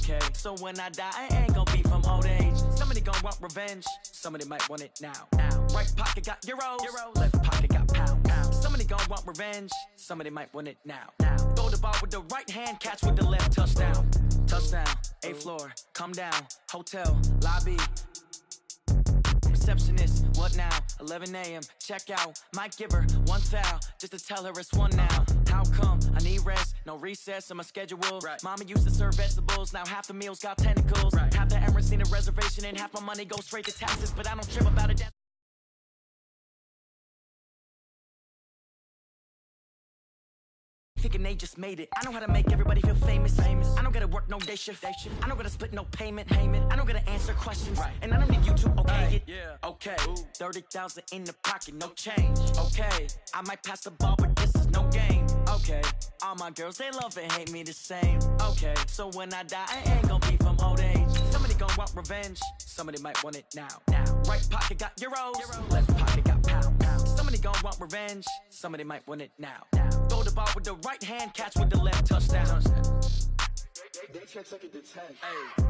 Okay, so when I die, I ain't gonna be from old age. Somebody gonna want revenge, somebody might want it now. Right pocket got euros, left pocket got pound. Somebody gonna want revenge, somebody might want it now. Throw the ball with the right hand, catch with the left, touchdown. Touchdown, 8th floor, come down, hotel, lobby. Receptionist, what now? 11 a.m. Check out. Might give her one foul just to tell her it's one now. How come? I need rest, no recess in my schedule. Right. Mama used to serve vegetables, now half the meals got tentacles. Right. Half the Emirates need a reservation and half my money goes straight to taxes, but I don't trip about it. Thinking they just made it. I know how to make everybody feel famous. I don't gotta work no day shift. I don't gotta split no payment. I don't gotta answer questions. Right. And I don't need you to okay it. Yeah. Okay. 30,000 in the pocket, no change. Okay. I might pass the ball, but this is no game. Okay. All my girls, they love and hate me the same. Okay. So when I die, I ain't gonna be from old age. Somebody gonna want revenge. Somebody might want it now. Right pocket got euros. Left pocket got pound. Somebody gonna want revenge. Somebody might want it now. Throw the ball with the right hand, catch with the left, touchdown. They check second to 10. Hey.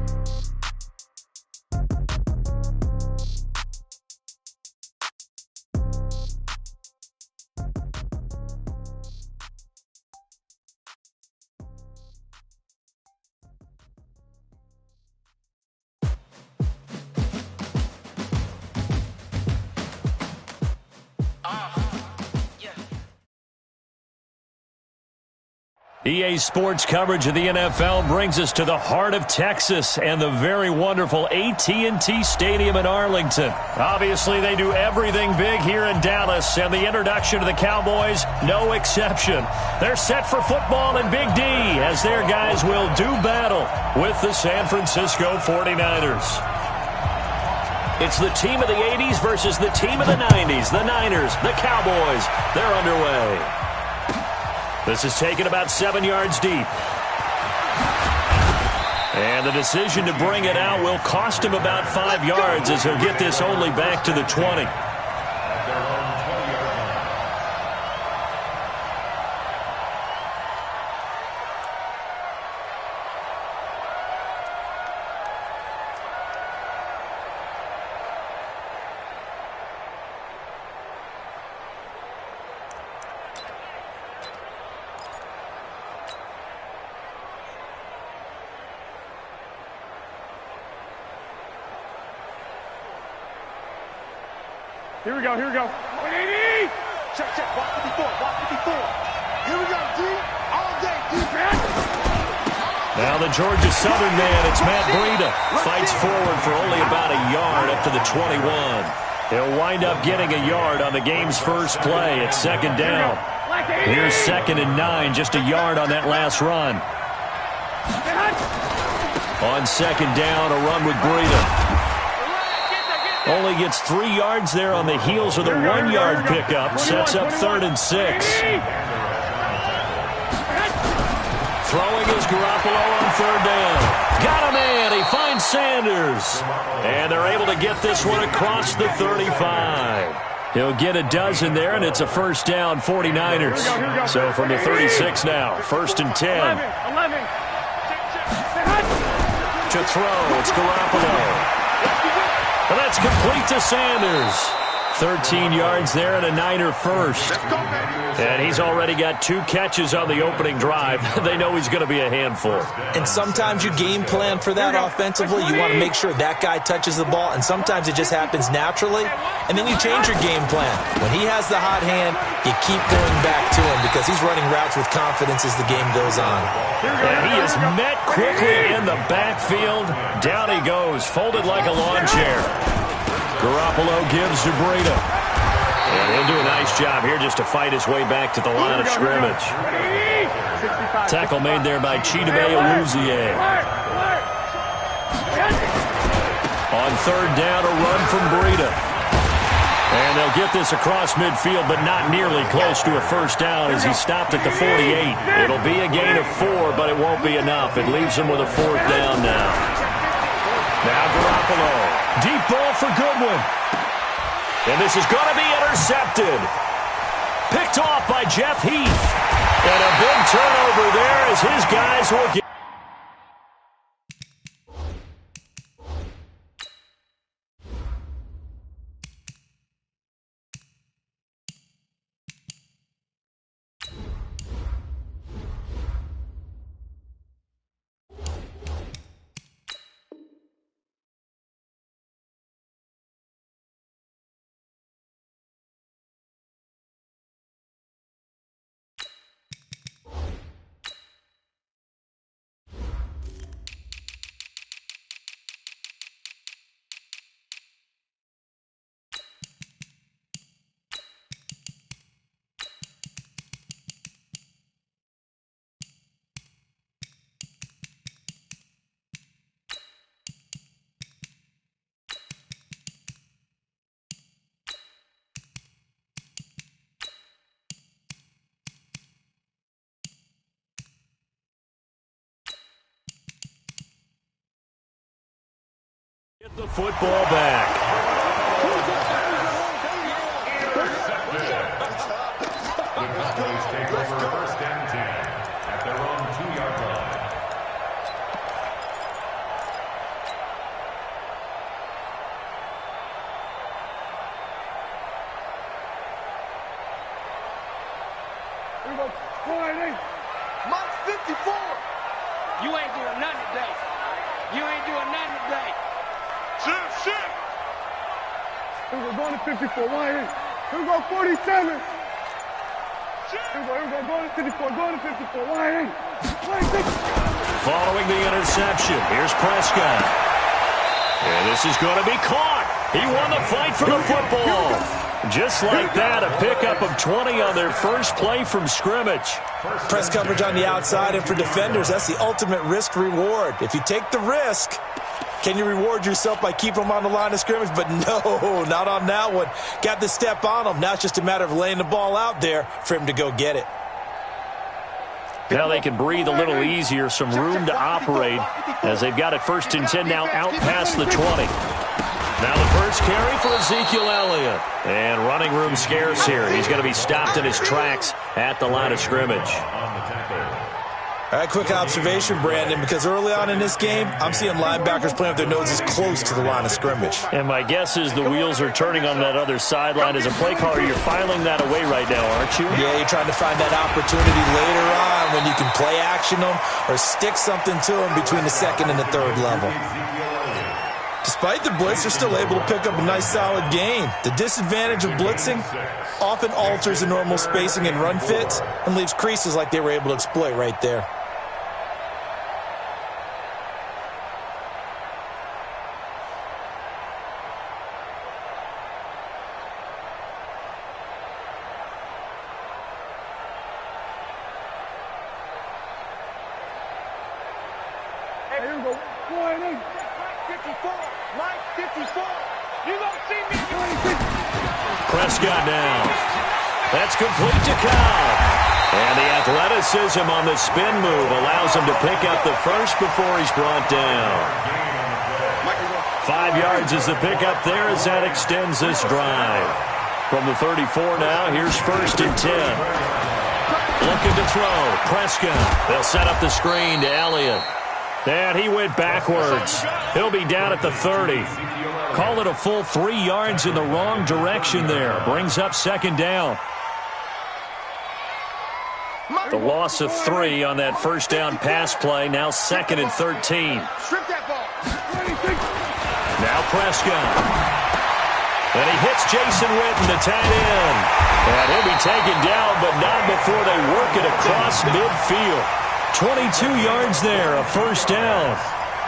EA Sports coverage of the NFL brings us to the heart of Texas and the very wonderful AT&T Stadium in Arlington. Obviously, they do everything big here in Dallas, and the introduction to the Cowboys, no exception. They're set for football in Big D as their guys will do battle with the San Francisco 49ers. It's the team of the 80s versus the team of the 90s. The Niners, the Cowboys, they're underway. This is taken about 7 yards deep. And the decision to bring it out will cost him about 5 yards as he'll get this only back to the 20. Here we go, here we go. 180! Check, check, block 54, block 54. Here we go, D, all day, defense. Now the Georgia Southern man, it's Matt Breida. Fights forward for only about a yard up to the 21. He'll wind up getting a yard on the game's first play. It's second down. Here's 2nd and 9, just a yard on that last run. On 2nd down, a run with Breida. Only gets 3 yards there on the heels of the 1-yard pickup. Sets up 3rd and 6. Throwing is Garoppolo on 3rd down. Got a man. He finds Sanders. And they're able to get this one across the 35. He'll get a dozen there, and it's a first down, 49ers. So from the 36 now, 1st and 10. 11. To throw, it's Garoppolo. And that's complete to Sanders. 13 yards there and a Niner first. And he's already got 2 catches on the opening drive. They know he's going to be a handful. And sometimes you game plan for that offensively. You want to make sure that guy touches the ball, and sometimes it just happens naturally. And then you change your game plan. When he has the hot hand, you keep going back to him because he's running routes with confidence as the game goes on. And he is met quickly in the backfield. Down he goes, folded like a lawn chair. Garoppolo gives to Breida. And he'll do a nice job here just to fight his way back to the line of scrimmage. Tackle made there by Chidobe Awuzie. On 3rd down, a run from Breida. And they'll get this across midfield, but not nearly close to a first down as he stopped at the 48. It'll be a gain of 4, but it won't be enough. It leaves him with a 4th down now. Now Garoppolo. Deep ball for Goodwin. And this is going to be intercepted. Picked off by Jeff Heath. And a big turnover there as his guys will get. football back. The Cowboys take over 1st and 10 at their own 2-yard line. Here we go. 4-8. Mike 54. You ain't doing nothing today. You ain't doing nothing today. Shit. Here we go. Going to 54. 1-8. Here we go. 47. Here we go. Going to 54. Going to 54. 1-8. 26. Following the interception, here's Prescott. And this is going to be caught. He won the fight for the football. Just like that, a pickup of 20 on their first play from scrimmage. Press coverage on the outside, and for defenders, that's the ultimate risk-reward. If you take the risk, can you reward yourself by keeping them on the line of scrimmage? But no, not on that one. Got the step on him. Now it's just a matter of laying the ball out there for him to go get it. Now they can breathe a little easier, some room to operate as they've got it 1st and 10 now out past the 20. Now the first carry for Ezekiel Elliott. And running room scarce here. He's going to be stopped in his tracks at the line of scrimmage. All right, quick observation, Brandon, because early on in this game, I'm seeing linebackers playing with their noses close to the line of scrimmage. And my guess is the wheels are turning on that other sideline. As a play caller, you're filing that away right now, aren't you? Yeah, you're trying to find that opportunity later on when you can play action them or stick something to them between the 2nd and the 3rd level. Despite the blitz, they're still able to pick up a nice, solid gain. The disadvantage of blitzing often alters the normal spacing and run fits and leaves creases like they were able to exploit right there. Hey, here we go. 4-8. 54. Mike 54. You gonna see me? 26. Prescott now. That's complete to Cobb. And the athleticism on the spin move allows him to pick up the first before he's brought down. 5 yards is the pickup there as that extends this drive. From the 34 now, here's 1st and 10. Looking to throw. Prescott. They'll set up the screen to Elliott. And he went backwards. He'll be down at the 30. Call it a full 3 yards in the wrong direction there. Brings up 2nd down. The loss of 3 on that 1st down pass play. Now 2nd and 13. Now Prescott. And he hits Jason Witten, the tight end. And he'll be taken down, but not before they work it across midfield. 22 yards there, a 1st down.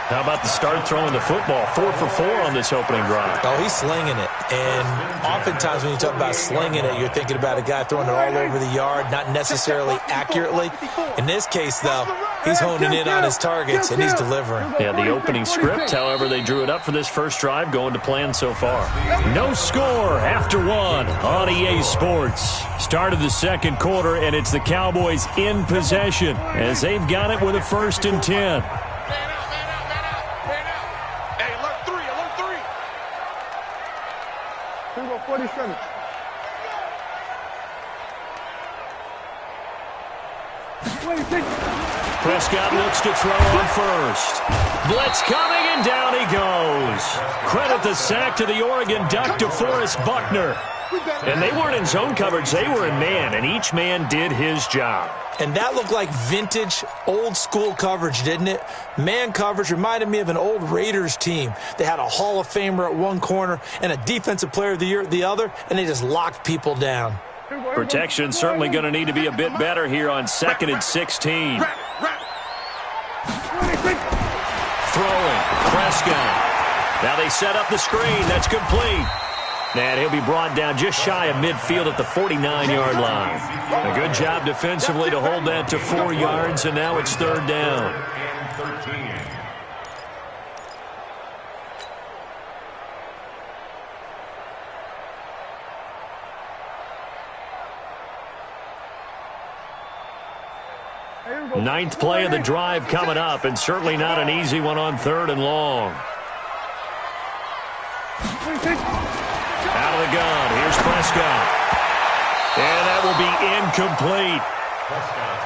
How about the start throwing the football? 4 for 4 on this opening drive. Oh, he's slinging it. And oftentimes when you talk about slinging it, you're thinking about a guy throwing it all over the yard, not necessarily accurately. In this case, though, he's honing in on his targets, and he's delivering. Yeah, the opening script, however, they drew it up for this first drive, going to plan so far. No score after 1 on EA Sports. Start of the 2nd quarter, and it's the Cowboys in possession as they've got it with a 1st and 10. Hey, alert 3, alert 3. Here we go, 47. Prescott looks to throw on first. Blitz coming, and down he goes. Credit the sack to the Oregon Duck, DeForest Buckner. And they weren't in zone coverage, they were in man, and each man did his job. And that looked like vintage, old-school coverage, didn't it? Man coverage reminded me of an old Raiders team. They had a Hall of Famer at one corner and a Defensive Player of the Year at the other, and they just locked people down. Protection certainly going to need to be a bit better here on 2nd and 16. Throwing, Prescott. Now they set up the screen. That's complete. And he'll be brought down just shy of midfield at the 49-yard line. A good job defensively to hold that to 4 yards, and now it's 3rd down. Ninth play of the drive coming up, and certainly not an easy one on 3rd and long. Out of the gun. Here's Prescott. And that will be incomplete.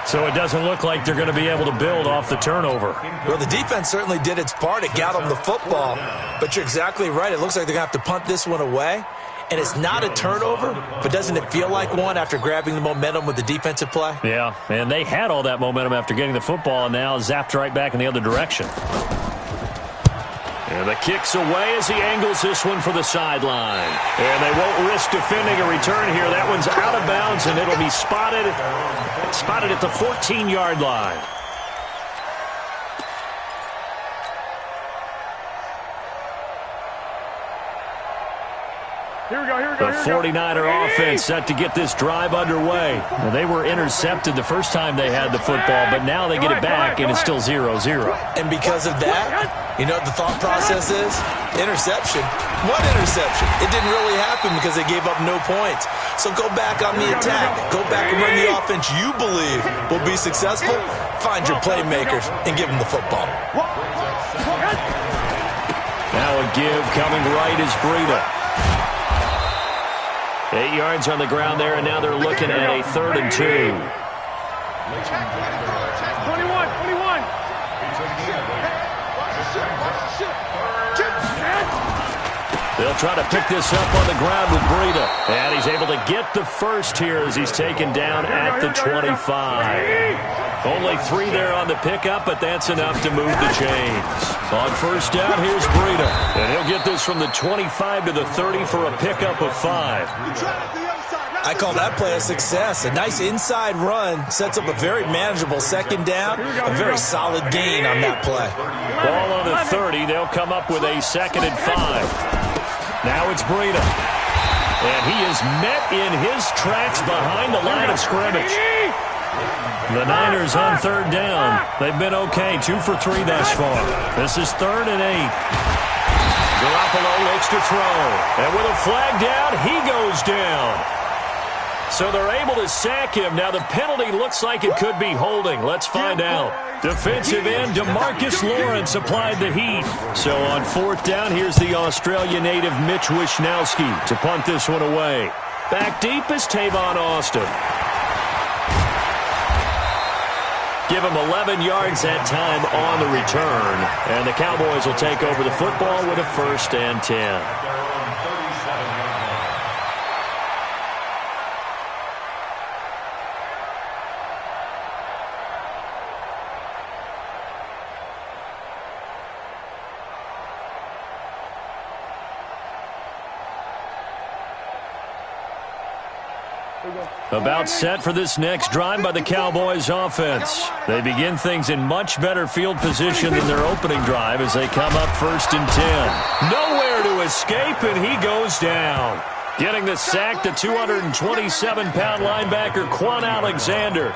So it doesn't look like they're going to be able to build off the turnover. Well, the defense certainly did its part. It got them the football. But you're exactly right. It looks like they're going to have to punt this one away. And it's not a turnover, but doesn't it feel like one after grabbing the momentum with the defensive play? Yeah, and they had all that momentum after getting the football and now zapped right back in the other direction. And the kick's away as he angles this one for the sideline. And they won't risk defending a return here. That one's out of bounds, and it'll be spotted at the 14-yard line. The 49er offense set to get this drive underway. Well, they were intercepted the first time they had the football, but now they get it back, and it's still 0-0. And because of that, you know what the thought process is? Interception. What interception? It didn't really happen because they gave up no points. So go back on the attack. Go back and run the offense you believe will be successful. Find your playmakers and give them the football. Now a give coming right is Breida. 8 yards on the ground there, and now they're looking at a 3rd and 2. 21. They'll try to pick this up on the ground with Breida. And he's able to get the first here as he's taken down at the 25. Only 3 there on the pickup, but that's enough to move the chains. On first down, here's Breida. And he'll get this from the 25 to the 30 for a pickup of 5. I call that play a success. A nice inside run sets up a very manageable second down. A very solid gain on that play. Ball on the 30. They'll come up with a 2nd and 5. Now it's Breida. And he is met in his tracks behind the line of scrimmage. The Niners on 3rd down. They've been okay, 2 for 3 thus far. This is 3rd and 8. Garoppolo looks to throw. And with a flag down, he goes down. So they're able to sack him. Now the penalty looks like it could be holding. Let's find out. Defensive end DeMarcus Lawrence applied the heat. So on 4th down, here's the Australia native Mitch Wishnowsky to punt this one away. Back deep is Tavon Austin. Give him 11 yards that time on the return. And the Cowboys will take over the football with a 1st and 10. About set for this next drive by the Cowboys offense. They begin things in much better field position than their opening drive as they come up 1st and 10. Nowhere to escape, and he goes down. Getting the sack, the 227-pound linebacker Quan Alexander.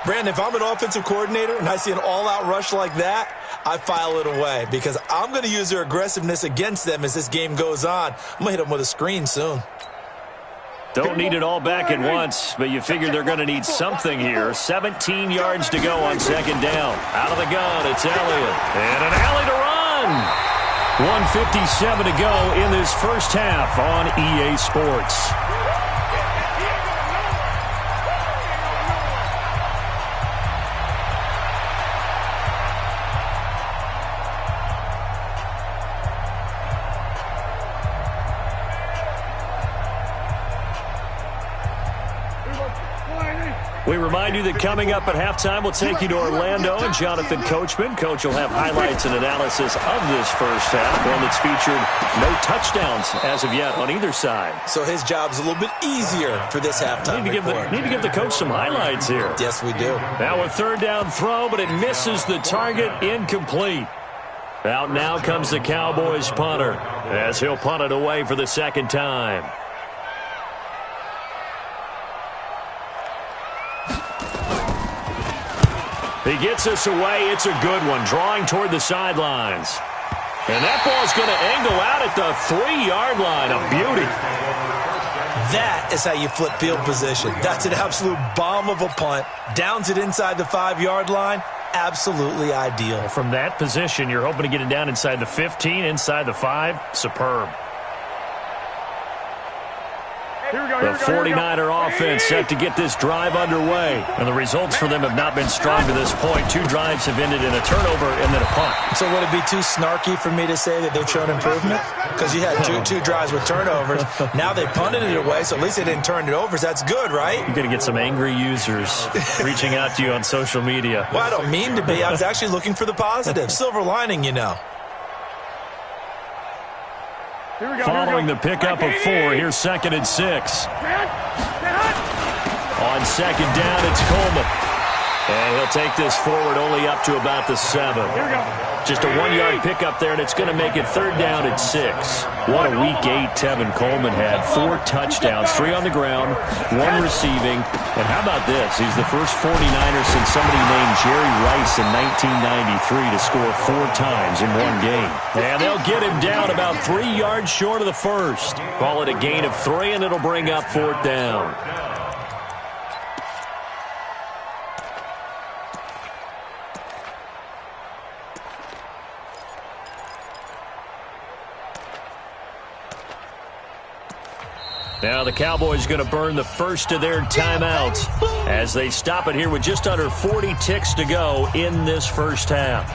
Brandon, if I'm an offensive coordinator and I see an all-out rush like that, I file it away because I'm going to use their aggressiveness against them as this game goes on. I'm going to hit them with a screen soon. Don't need it all back at once, but you figure they're going to need something here. 17 yards to go on 2nd down. Out of the gun, it's Elliott. And an alley to run. 1:57 to go in this first half on EA Sports. We remind you that coming up at halftime, we'll take you to Orlando and Jonathan Coachman. Coach will have highlights and analysis of this first half, one that's featured no touchdowns as of yet on either side. So his job's a little bit easier for this halftime report. Need to give the coach some highlights here. Yes, we do. Now a 3rd down throw, but it misses the target, incomplete. Out now comes the Cowboys punter as he'll punt it away for the 2nd time. He gets us away. It's a good one, drawing toward the sidelines. And that ball's going to angle out at the 3-yard line. A beauty. That is how you flip field position. That's an absolute bomb of a punt. Downs it inside the 5-yard line. Absolutely ideal. From that position, you're hoping to get it down inside the 15, inside the 5. Superb. The 49er offense set to get this drive underway. And the results for them have not been strong to this point. 2 drives have ended in a turnover and then a punt. So would it be too snarky for me to say that they've shown improvement? Because you had two drives with turnovers. Now they punted it away, so at least they didn't turn it over. So that's good, right? You're going to get some angry users reaching out to you on social media. Well, I don't mean to be. I was actually looking for the positive. Silver lining, you know. Following the pickup of 4, here's 2nd and 6. On second down, it's Coleman. And he'll take this forward only up to about the 7. Just a 1-yard pickup there, and it's going to make it 3rd down at 6. What a Week 8 Tevin Coleman had. 4 touchdowns, 3 on the ground, 1 receiving. And how about this? He's the first 49er since somebody named Jerry Rice in 1993 to score 4 times in 1 game. And they'll get him down about 3 yards short of the first. Call it a gain of 3, and it'll bring up 4th down. Now the Cowboys going to burn the first of their timeouts as they stop it here with just under 40 ticks to go in this first half.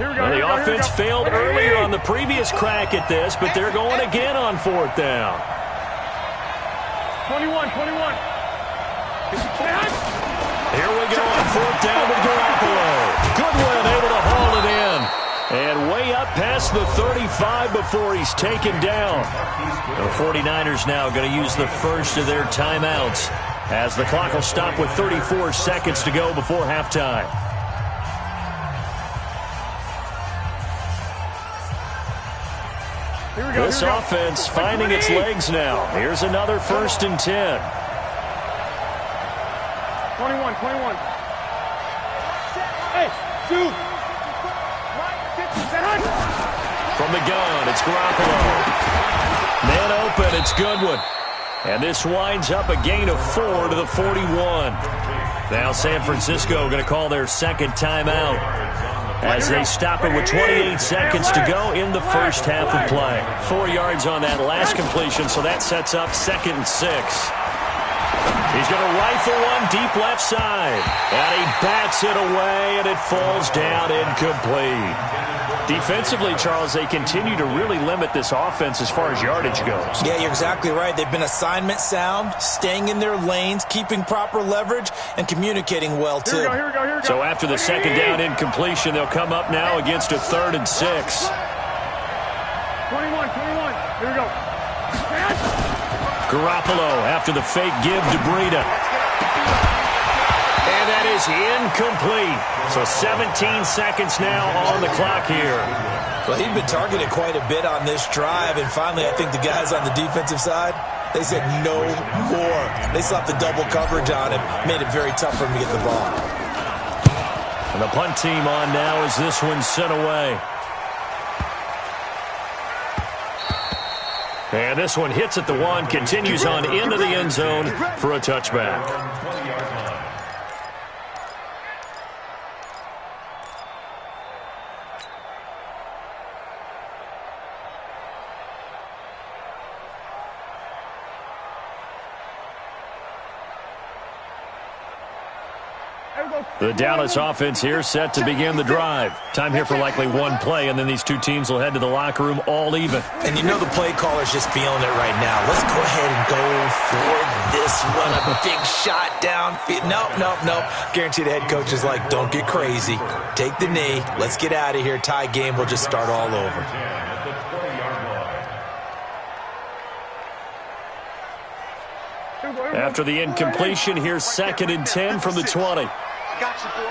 Well, the offense failed earlier on the previous crack at this, but they're going again on 4th down. 21. Here we go on 4th down with Garoppolo. Goodwin able to haul it in. And way up past the 35 before he's taken down. The 49ers now going to use the first of their timeouts as the clock will stop with 34 seconds to go before halftime. This offense finding its legs now. Here's another 1st and 10. 21. Hey, 2. From the gun, it's Garoppolo. Man open, it's Goodwin. And this winds up a gain of 4 to the 41. Now San Francisco going to call their 2nd timeout as they stop it with 28 seconds to go in the first half of play. 4 yards on that last completion, so that sets up 2nd and 6. He's going to rifle one deep left side. And he bats it away, and it falls down incomplete. Defensively, Charles, they continue to really limit this offense as far as yardage goes. Yeah, you're exactly right. They've been assignment sound, staying in their lanes, keeping proper leverage, and communicating well, too. Here we go. So after the 2nd down incompletion, they'll come up now against a 3rd and 6. 21. Here we go. Garoppolo after the fake give to Breida. And that is incomplete. So 17 seconds now on the clock here. Well, he'd been targeted quite a bit on this drive, and finally I think the guys on the defensive side, they said no more. They slapped the double coverage on him, made it very tough for him to get the ball. And the punt team on now as this one's sent away. And this one hits at the 1, continues on into the end zone for a touchback. The Dallas offense here set to begin the drive. Time here for likely 1 play, and then these 2 teams will head to the locker room all even. And you know the play caller's just feeling it right now. Let's go ahead and go for this one. A big shot downfield. Nope. Guarantee the head coach is like, don't get crazy. Take the knee. Let's get out of here. Tie game. We'll just start all over. After the incompletion, here's 2nd and 10 from the 20. I got you, boy.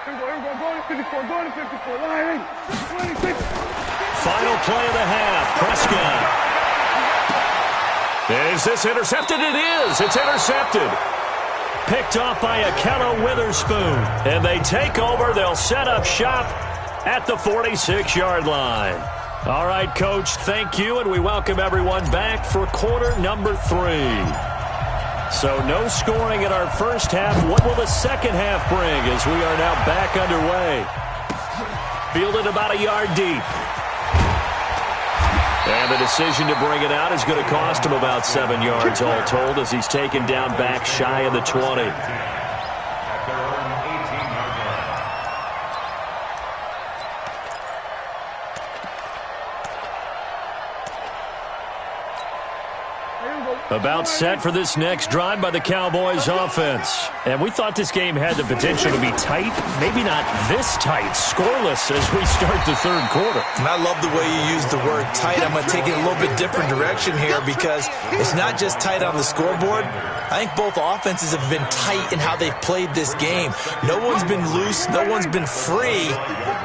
Here we go. Going to 54. Line 26. Final play of the half. Prescott. Is this intercepted? It is. It's intercepted. picked off by Akello Witherspoon. And they take over. They'll set up shop at the 46-yard line. All right, Coach, thank you, and we welcome everyone back for quarter number 3. So no scoring in our first half. What will the second half bring as we are now back underway? Fielded about a yard deep. And the decision to bring it out is going to cost him about 7 yards all told as he's taken down back shy of the 20. About set for this next drive by the Cowboys offense. And we thought this game had the potential to be tight. Maybe not this tight, scoreless as we start the third quarter. And I love the way you use the word tight. I'm going to take it a little bit different direction here because it's not just tight on the scoreboard. I think both offenses have been tight in how they've played this game. No one's been loose. No one's been free.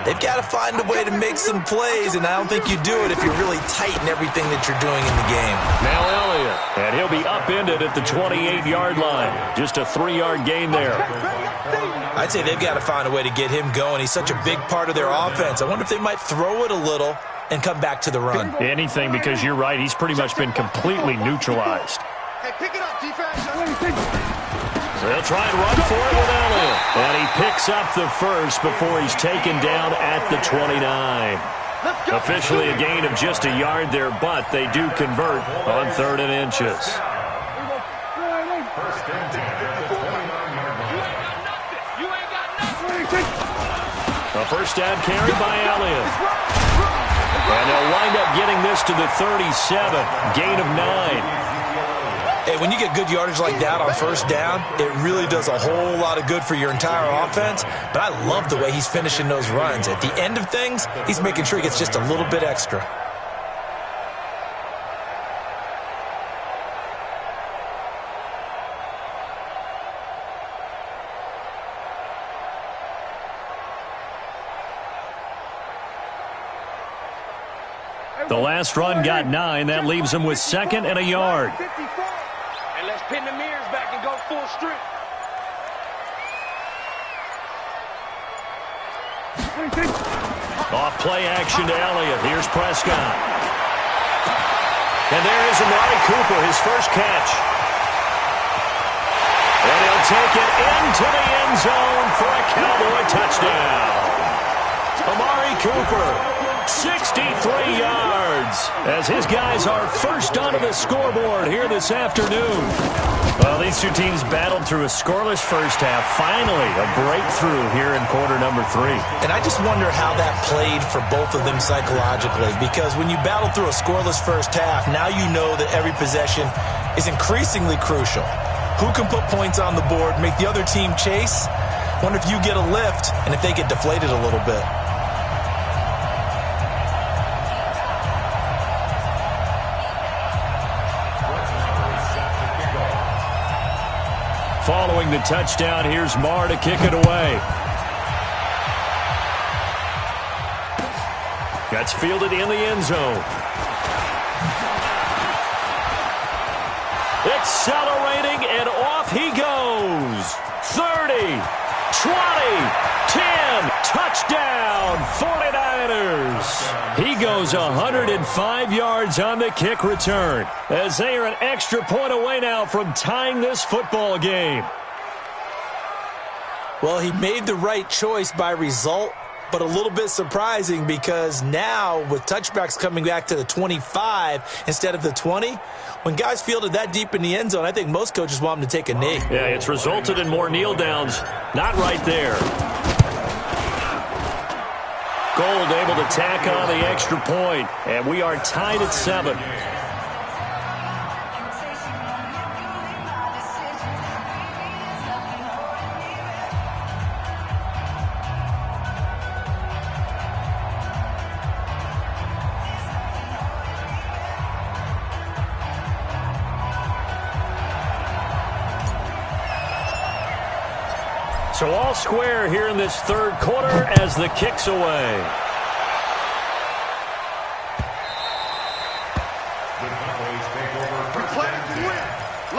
They've got to find a way to make some plays, and I don't think you do it if you're really tight in everything that you're doing in the game. Now Elliott, and he'll be upended at the 28-yard line. Just a 3-yard gain there. I'd say they've got to find a way to get him going. He's such a big part of their offense. I wonder if they might throw it a little and come back to the run. Anything, because you're right. He's pretty much been completely neutralized. Hey, pick it up, defense. They'll try and run for it with Elliott. And he picks up the first before he's taken down at the 29. Officially a gain of just a yard there, but they do convert on 3rd and inches. First and 10 at the 29-yard line. You ain't got nothing. A first down carry by Elliott. And they'll wind up getting this to the 37. Gain of 9. Hey, when you get good yardage like that on first down, it really does a whole lot of good for your entire offense. But I love the way he's finishing those runs. At the end of things, he's making sure he gets just a little bit extra. The last run got 9. That leaves him with 2nd and a yard. And let's pin the mirrors back and go full strength. Off play action to Elliott. Here's Prescott. And there is Amari Cooper, his first catch. And he'll take it into the end zone for a Cowboy touchdown. Amari Cooper, 63 yards, as his guys are first onto the scoreboard here this afternoon. Well, these two teams battled through a scoreless first half. Finally, a breakthrough here in quarter number 3. And I just wonder how that played for both of them psychologically, because when you battle through a scoreless first half, now you know that every possession is increasingly crucial. Who can put points on the board, make the other team chase? Wonder if you get a lift and if they get deflated a little bit. Following the touchdown, here's Marr to kick it away. That's fielded in the end zone. Accelerating, and off he goes. 30, 20, 10, touchdown, 49ers. He goes 105 yards on the kick return, as they are an extra point away now from tying this football game. Well, he made the right choice by result, but a little bit surprising because now with touchbacks coming back to the 25 instead of the 20, when guys fielded that deep in the end zone, I think most coaches want them to take a knee. Yeah, it's resulted in more kneel downs. Not right there. Gold able to tack on the extra point, and we are tied at 7. So all square here in this third quarter as the kick's away. The Cowboys take over first and 10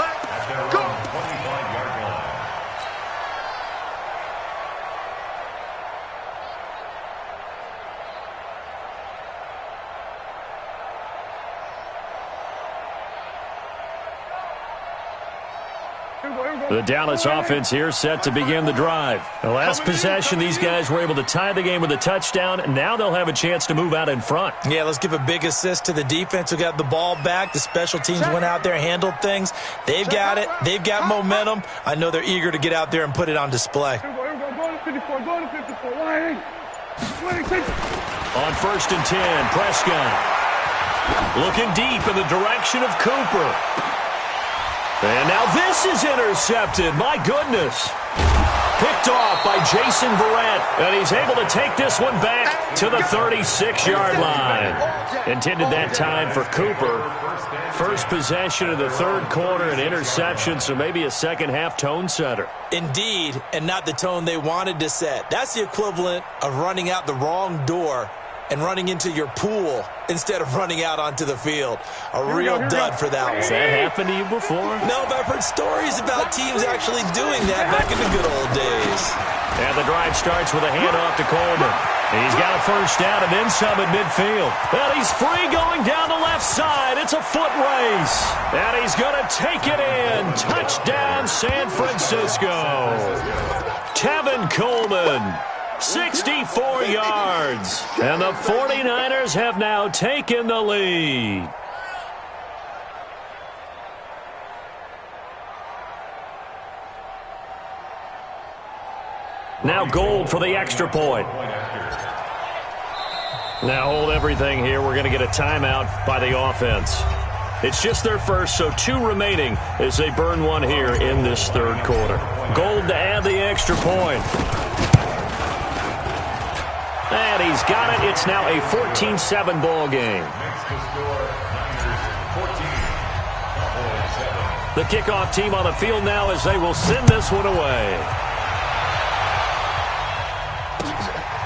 at their own 25-yard line. The Dallas offense here set to begin the drive. The last possession, these guys were able to tie the game with a touchdown, and now they'll have a chance to move out in front. Yeah, let's give a big assist to the defense who got the ball back. The special teams went out there, handled things. They've got it. They've got momentum. I know they're eager to get out there and put it on display. On 1st and 10, Prescott looking deep in the direction of Cooper. And now this is intercepted. My goodness. Picked off by Jason Verrett. And he's able to take this one back to the 36-yard line. Intended that time for Cooper. First possession of the third quarter, an interception, so maybe a second-half tone setter. Indeed, and not the tone they wanted to set. That's the equivalent of running out the wrong door and running into your pool instead of running out onto the field. A real dud for that one. Has that happened to you before? No, but I've heard stories about teams actually doing that back in the good old days. And the drive starts with a handoff to Coleman. He's got a first down and then some at midfield. And he's free going down the left side. It's a foot race. And he's going to take it in. Touchdown, San Francisco. Tevin Coleman. 64 yards. And the 49ers have now taken the lead. Now Gold for the extra point. Now hold everything here. We're going to get a timeout by the offense. It's just their first, so 2 remaining as they burn one here in this third quarter. Gold to add the extra point. And he's got it. It's now a 14-7 ball game. The kickoff team on the field now as they will send this one away.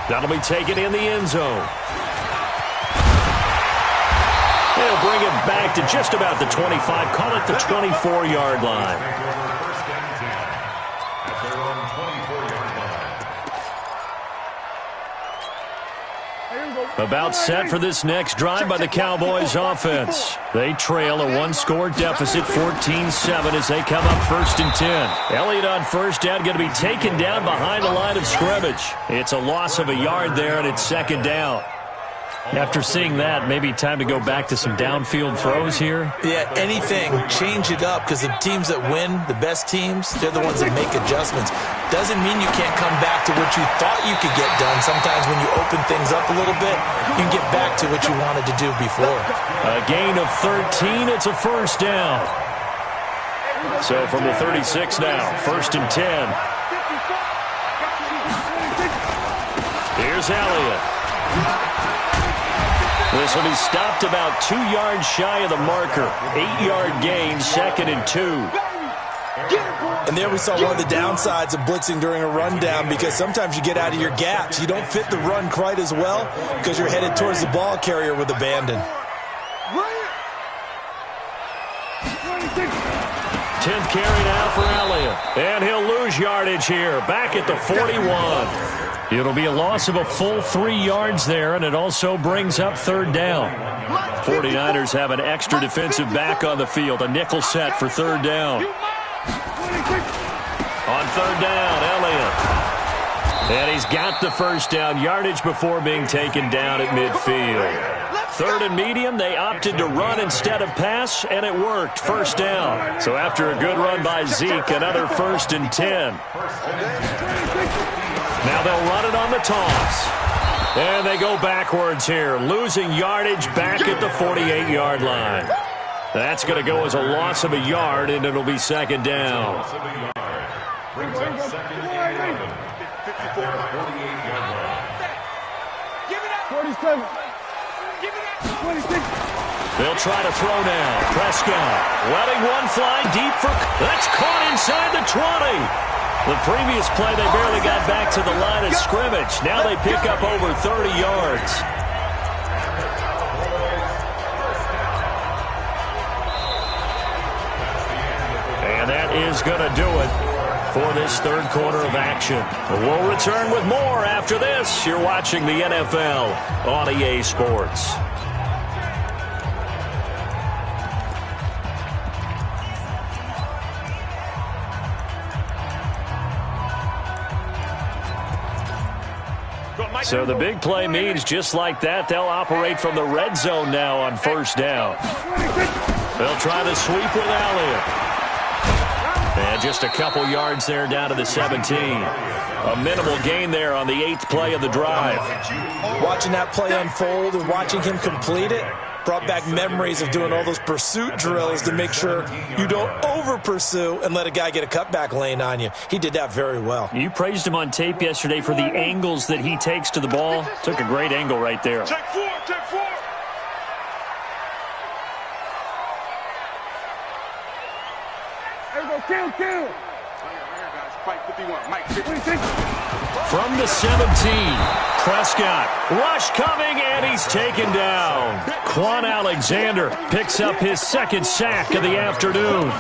That'll be taken in the end zone. They'll bring it back to just about the 25. Call it the 24-yard line. About set for this next drive by the Cowboys offense. They trail a 1-score deficit, 14-7 as they come up 1st and 10. Elliott on first down, going to be taken down behind the line of scrimmage. It's a loss of a yard there, and it's 2nd down. After seeing that, maybe time to go back to some downfield throws here. Yeah, anything. Change it up because the teams that win, the best teams, they're the ones that make adjustments. Doesn't mean you can't come back to what you thought you could get done. Sometimes when you open things up a little bit, you can get back to what you wanted to do before. A gain of 13. It's a first down. So from the 36 now, 1st and 10. Here's Elliott. This will be stopped about 2 yards shy of the marker. 8-yard gain, 2nd and 2. And there we saw one of the downsides of blitzing during a rundown because sometimes you get out of your gaps. You don't fit the run quite as well because you're headed towards the ball carrier with abandon. 10th carry now for Elliott. And he'll lose yardage here. Back at the 41. It'll be a loss of a full 3 yards there, and it also brings up 3rd down. 49ers have an extra defensive back on the field. A nickel set for 3rd down. On 3rd down, Elliott. And he's got the first down. Yardage before being taken down at midfield. 3rd and medium, they opted to run instead of pass, and it worked. 1st down. So after a good run by Zeke, another 1st and 10. Now they'll run it on the toss. And they go backwards here, losing yardage back at the 48-yard line. That's going to go as a loss of a yard, and it'll be 2nd down. Brings up 2nd and 11 at their 48-yard line. 47. 26. They'll try to throw now. Prescott letting one fly deep for... That's caught inside the 20. The previous play, they barely got back to the line of scrimmage. Now they pick up over 30 yards. And that is going to do it for this third quarter of action. We'll return with more after this. You're watching the NFL on EA Sports. So the big play means just like that, they'll operate from the red zone now on first down. They'll try to sweep with Elliott. And just a couple yards there down to the 17. A minimal gain there on the 8th play of the drive. Watching that play unfold and watching him complete it brought back memories of doing all those pursuit drills to make sure you don't over-pursue and let a guy get a cutback lane on you. He did that very well. You praised him on tape yesterday for the angles that he takes to the ball. Took a great angle right there. Take four, take four. There we go, kill. From the 17, Prescott. Rush coming, and he's taken down. Quan Alexander picks up his 2nd sack of the afternoon.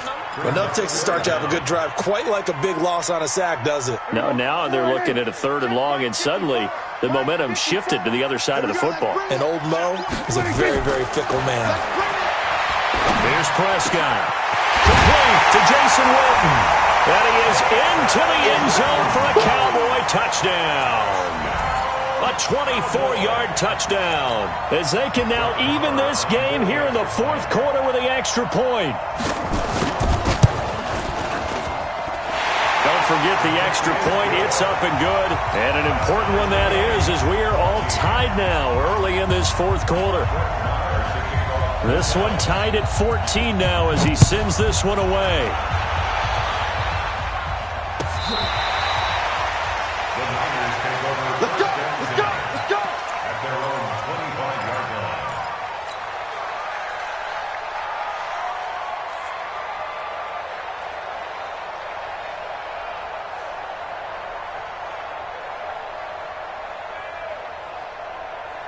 Enough takes to start to have a good drive. Quite like a big loss on a sack, does it? Now they're looking at a 3rd and long, and suddenly the momentum shifted to the other side of the football. And old Mo is a very, very fickle man. Here's Prescott. Complete to Jason Witten. And he is into the end zone for a Cowboy touchdown. A 24-yard touchdown. As they can now even this game here in the 4th quarter with the extra point. Don't forget the extra point. It's up and good. And an important one that is, as we are all tied now early in this 4th quarter. This one tied at 14 now as he sends this one away.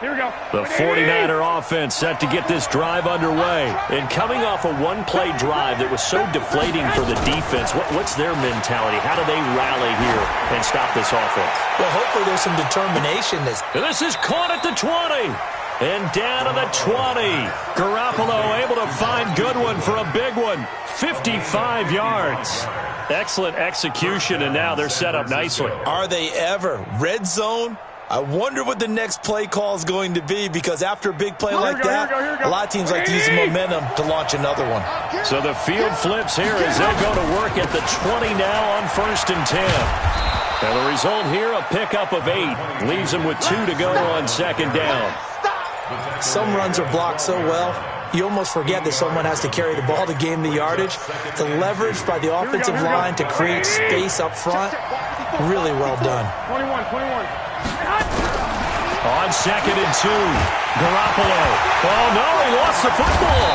Here we go. The 49er offense set to get this drive underway. And coming off a one-play drive that was so deflating for the defense, what's their mentality? How do they rally here and stop this offense? Well, hopefully there's some determination. This is caught at the 20. And down to the 20. Garoppolo able to find Goodwin for a big one. 55 yards. Excellent execution, and now they're set up nicely. Are they ever? Red zone? I wonder what the next play call is going to be, because after a big play like that, a lot of teams like to use the momentum to launch another one. So the field flips here as they go to work at the 20 now on 1st and 10. And the result here, a pickup of 8. Leaves them with 2 to go on 2nd down. Some runs are blocked so well, you almost forget that someone has to carry the ball to gain the yardage. The leverage by the offensive line to create space up front, really well done. 21. On 2nd and 2, Garoppolo. Oh, no, he lost the football.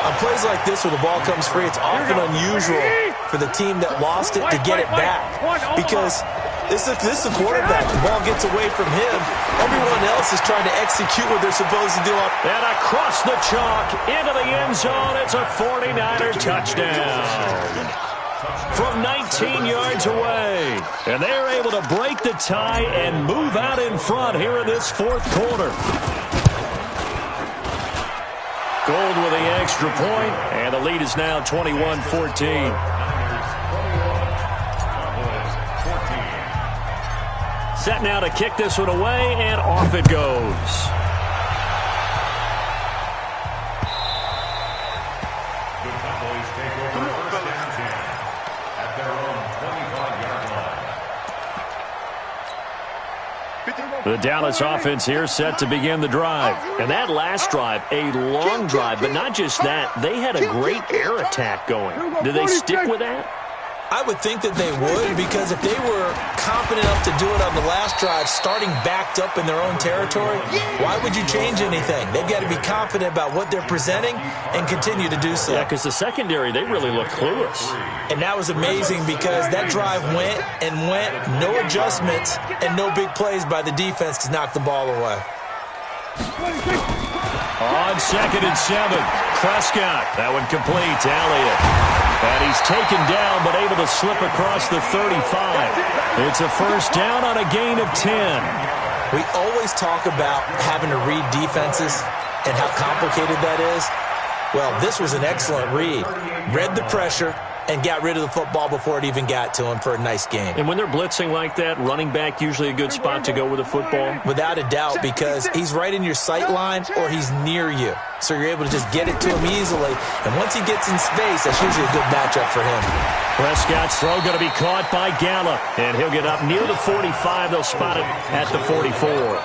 On plays like this where the ball comes free, it's often unusual for the team that lost it to get it back, because this is the quarterback. The ball gets away from him. Everyone else is trying to execute what they're supposed to do. And across the chalk into the end zone, it's a 49er touchdown. From 19 yards away. And they're able to break the tie and move out in front here in this 4th quarter. Gold with the extra point, and the lead is now 21-14. Set now to kick this one away, and off it goes. The Dallas offense here set to begin the drive. And that last drive, a long drive, but not just that. They had a great air attack going. Do they stick with that? I would think that they would, because if they were confident enough to do it on the last drive, starting backed up in their own territory, why would you change anything? They've got to be confident about what they're presenting and continue to do so. Yeah, because the secondary, they really look clueless. And that was amazing, because that drive went, no adjustments, and no big plays by the defense to knock the ball away. On 2nd and 7, Prescott. That one complete to Elliott. And he's taken down, but able to slip across the 35. It's a first down on a gain of 10. We always talk about having to read defenses and how complicated that is. Well, this was an excellent read. Read the pressure and got rid of the football before it even got to him for a nice game. And when they're blitzing like that, running back usually a good spot to go with the football? Without a doubt, because he's right in your sight line or he's near you. So you're able to just get it to him easily. And once he gets in space, that's usually a good matchup for him. Prescott's throw going to be caught by Gallup. And he'll get up near the 45. They'll spot it at the 44.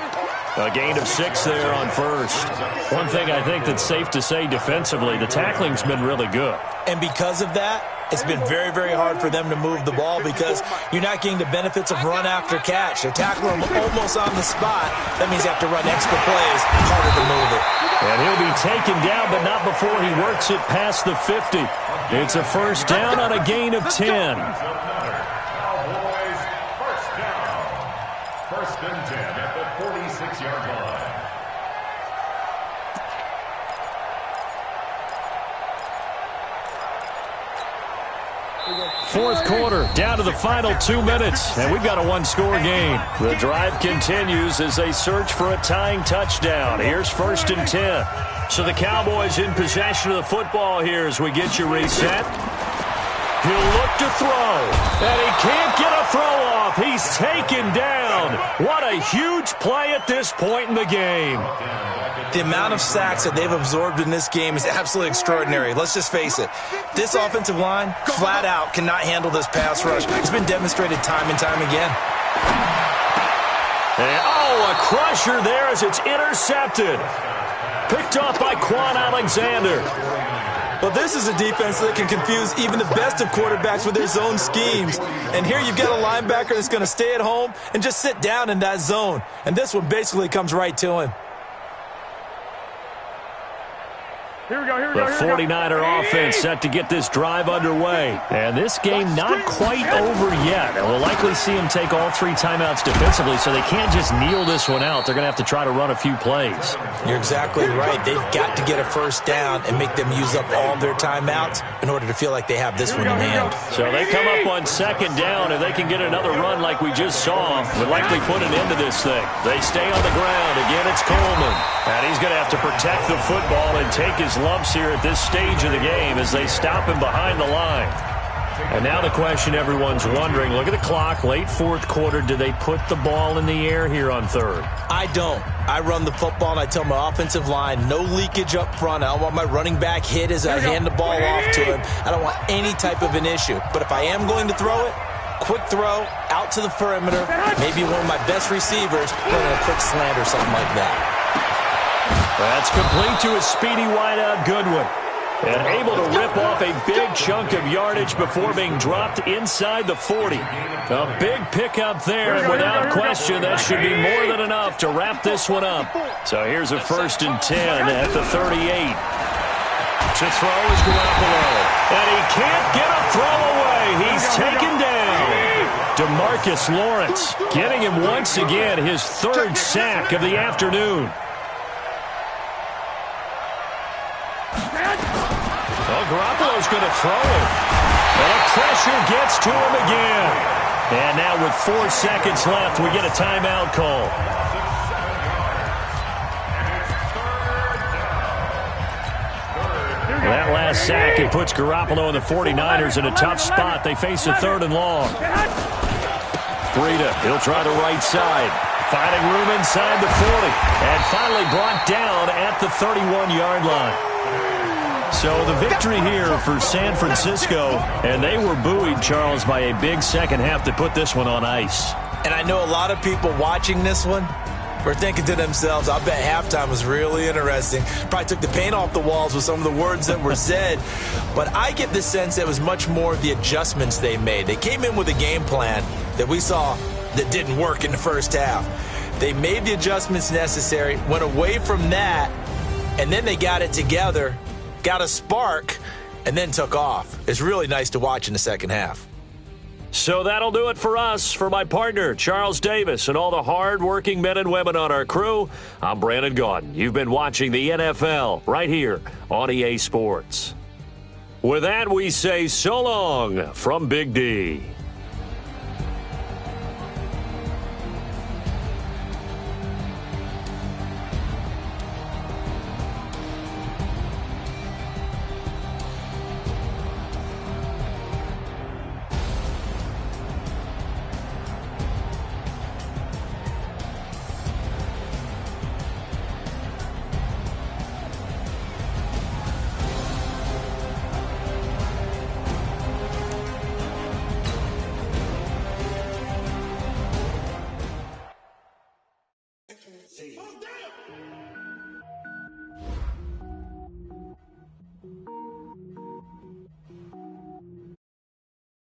A gain of 6 there on first. One thing I think that's safe to say defensively, the tackling's been really good. And because of that, it's been very, very hard for them to move the ball because you're not getting the benefits of run after catch. They're tackling him almost on the spot. That means you have to run extra plays, harder to move it. And he'll be taken down, but not before he works it past the 50. It's a first down on a gain of 10. Cowboys, first down. First and 10 at the 46-yard line. Fourth quarter, down to the final 2 minutes, and we've got a one-score game. The drive continues as they search for a tying touchdown. Here's first and 10. So the Cowboys in possession of the football here as we get you reset. He'll look to throw, and he can't get a throw off. He's taken down. What a huge play at this point in the game. The amount of sacks that they've absorbed in this game is absolutely extraordinary. Let's just face it. This offensive line, flat out, cannot handle this pass rush. It's been demonstrated time and time again. And, oh, a crusher there as it's intercepted. Picked off by Quan Alexander. But this is a defense that can confuse even the best of quarterbacks with their zone schemes. And here you've got a linebacker that's going to stay at home and just sit down in that zone. And this one basically comes right to him. Here we go, here we The go, here we go. 49er offense set to get this drive underway. And this game not quite over yet. And we'll likely see them take all 3 timeouts defensively, so they can't just kneel this one out. They're going to have to try to run a few plays. You're exactly right. They've got to get a first down and make them use up all their timeouts in order to feel like they have this one in hand. So they come up on second down, and they can get another run like we just saw. Would likely put an end to this thing. They stay on the ground. Again, it's Coleman. And he's going to have to protect the football and take his lumps here at this stage of the game as they stop him behind the line. And now the question everyone's wondering, look at the clock, late fourth quarter, do they put the ball in the air here on third? I don't. I run the football and I tell my offensive line, no leakage up front. I don't want my running back hit as I hand the ball off to him. I don't want any type of an issue. But if I am going to throw it, quick throw, out to the perimeter, maybe one of my best receivers running a quick slant or something like that. That's complete to a speedy wideout Goodwin. And able to rip off a big chunk of yardage before being dropped inside the 40. A big pickup there, and without question, that should be more than enough to wrap this one up. So here's a first and 10 at the 38. To throw is Garoppolo. And he can't get a throw away. He's taken down. DeMarcus Lawrence getting him once again his 3rd sack of the afternoon. Well, Garoppolo's going to throw it. And the pressure gets to him again. And now with 4 seconds left, we get a timeout call. That last sack, it puts Garoppolo and the 49ers in a tough spot. They face a 3rd and long. Breida, he'll try the right side. Finding room inside the 40. And finally brought down at the 31-yard line. So the victory here for San Francisco, and they were buoyed, Charles, by a big second half to put this one on ice. And I know a lot of people watching this one were thinking to themselves, I bet halftime was really interesting. Probably took the paint off the walls with some of the words that were said. But I get the sense it was much more of the adjustments they made. They came in with a game plan that we saw that didn't work in the first half. They made the adjustments necessary, went away from that, and then they got it together, got a spark, and then took off. It's really nice to watch in the second half. So that'll do it for us. For my partner, Charles Davis, and all the hard-working men and women on our crew, I'm Brandon Gaudin. You've been watching the NFL right here on EA Sports. With that, we say so long from Big D.